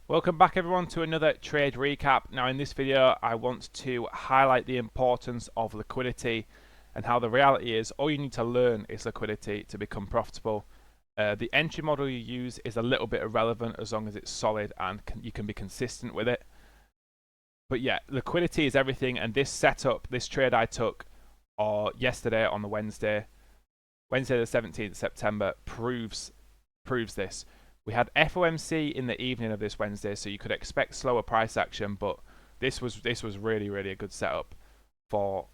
Welcome back everyone to another trade recap. Now in this video I want to highlight the importance of liquidity and how the reality is all you need to learn is liquidity to become profitable. The entry model you use is a little bit irrelevant as long as it's solid and you can be consistent with it. But yeah, liquidity is everything, and this setup, this trade I took yesterday on the Wednesday the 17th of September proves this. We had FOMC in the evening of this Wednesday, so you could expect slower price action, but this was really a good setup for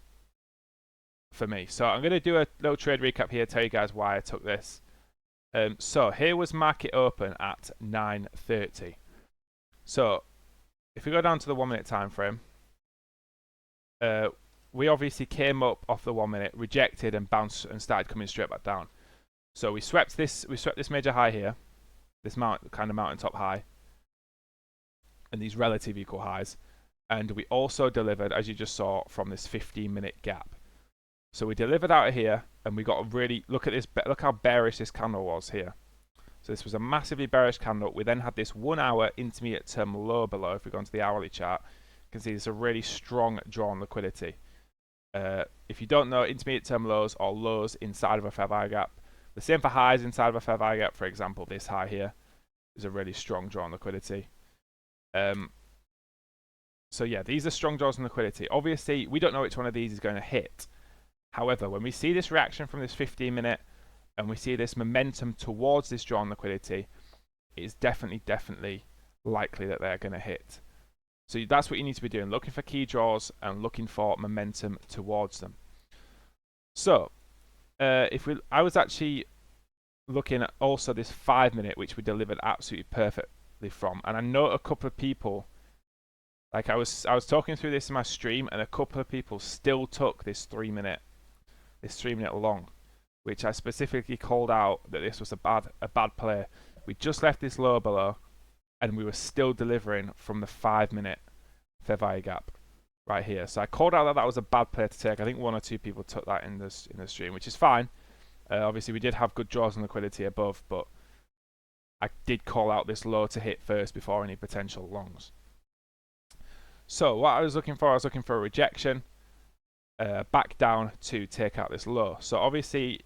me. So I'm going to do a little trade recap here, tell you guys why I took this. So here was market open at 9:30. So if we go down to the 1 minute time frame, we obviously came up off the 1 minute, rejected and bounced and started coming straight back down. So we swept this major high here, this kind of mountaintop high, and these relative equal highs, and we also delivered, as you just saw, from this 15-minute gap. So we delivered out of here, and we got a really look how bearish this candle was here. So this was a massively bearish candle. We then had this 1 hour intermediate term low below. If we go into the hourly chart, you can see it's a really strong draw on liquidity. If you don't know, intermediate term lows or lows inside of a fair value gap. The same for highs inside of a fair value gap. For example, this high here is a really strong draw on liquidity. So yeah, these are strong draws on liquidity. Obviously, we don't know which one of these is going to hit. However, when we see this reaction from this 15-minute and we see this momentum towards this draw on liquidity, it is definitely likely that they're going to hit. So that's what you need to be doing, looking for key draws and looking for momentum towards them. So I was actually looking at also this 5 minute, which we delivered absolutely perfectly from, and I know a couple of people, like I was talking through this in my stream, and a couple of people still took this 3 minute long, which I specifically called out that this was a bad play. We just left this low below, and we were still delivering from the 5 minute fair value gap right here. So I called out that was a bad play to take. I think 1 or 2 people took that in the stream, which is fine. Obviously, we did have good draws on liquidity above, but I did call out this low to hit first before any potential longs. So what I was looking for a rejection back down to take out this low. So obviously,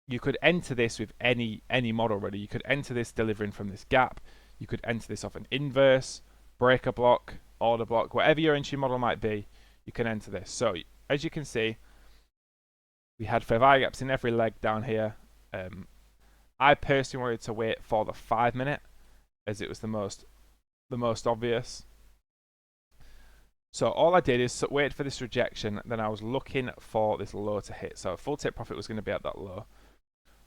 you could enter this with any model really. You could enter this delivering from this gap. You could enter this off an inverse, breaker block, order block, whatever your entry model might be, you can enter this. So as you can see, we had fair value gaps in every leg down here. I personally wanted to wait for the 5 minute as it was the most obvious. So all I did is wait for this rejection, then I was looking for this low to hit. So full take profit was going to be at that low.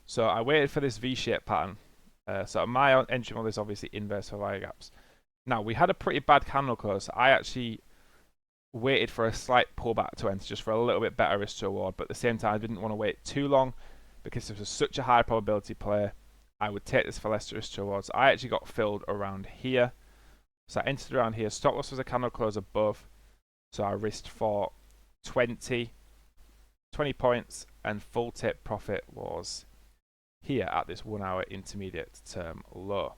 So I waited for this V-shaped pattern. So my entry model is obviously inverse fair value gaps. Now we had a pretty bad candle close. So I actually waited for a slight pullback to enter just for a little bit better risk to reward, but at the same time I didn't want to wait too long because this was such a high probability play. I would take this for less risk to reward. So I actually got filled around here. So I entered around here. Stop loss was a candle close above. So I risked for 20 points, and full tip profit was here at this 1 hour intermediate term low.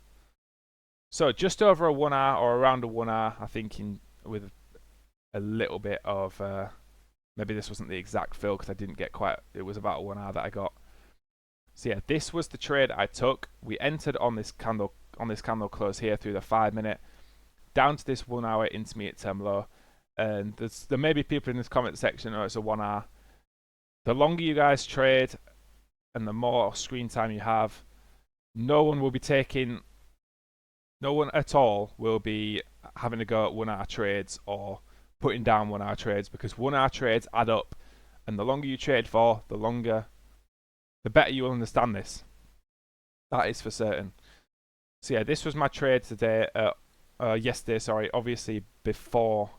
So just over a 1 hour or around a 1 hour, I think with a little bit of maybe this wasn't the exact fill because I didn't get quite, it was about a 1 hour that I got. So yeah, this was the trade I took. We entered on this candle close here through the 5 minute down to this 1 hour intermediate term low. And there may be people in this comment section, oh, it's a 1 hour. The longer you guys trade and the more screen time you have, no one at all will be having to go at 1 hour trades or putting down 1 hour trades, because 1 hour trades add up, and the longer you trade for, the better you will understand this. That is for certain. So yeah, this was my trade today. Yesterday, sorry, obviously before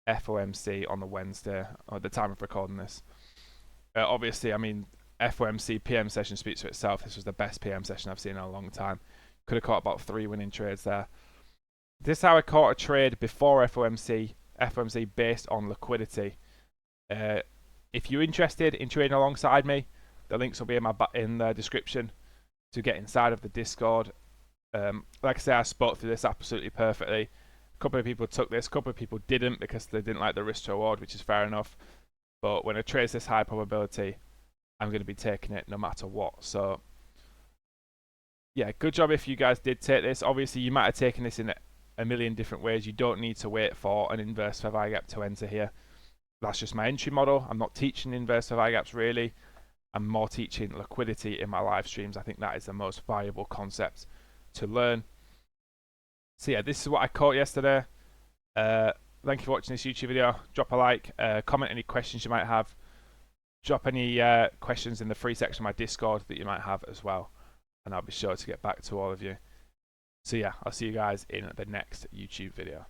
FOMC on the Wednesday, or the time of recording this. Obviously, I mean, FOMC PM session speaks for itself. This was the best PM session I've seen in a long time. Could have caught about 3 winning trades there. This is how I caught a trade before FOMC based on liquidity. If you're interested in trading alongside me, the links will be in the description to get inside of the Discord. Like I say, I spoke through this absolutely perfectly. A couple of people took this, a couple of people didn't because they didn't like the risk to reward, which is fair enough. But when a trade's this high probability, I'm going to be taking it no matter what. So yeah, good job if you guys did take this. Obviously, you might have taken this in a million different ways. You don't need to wait for an inverse fair value gap to enter here. That's just my entry model. I'm not teaching inverse fair value gaps really. I'm more teaching liquidity in my live streams. I think that is the most valuable concept to learn. So yeah, this is what I caught yesterday. Thank you for watching this YouTube video. Drop a like, comment any questions you might have. Drop any questions in the free section of my Discord that you might have as well. And I'll be sure to get back to all of you. So yeah, I'll see you guys in the next YouTube video.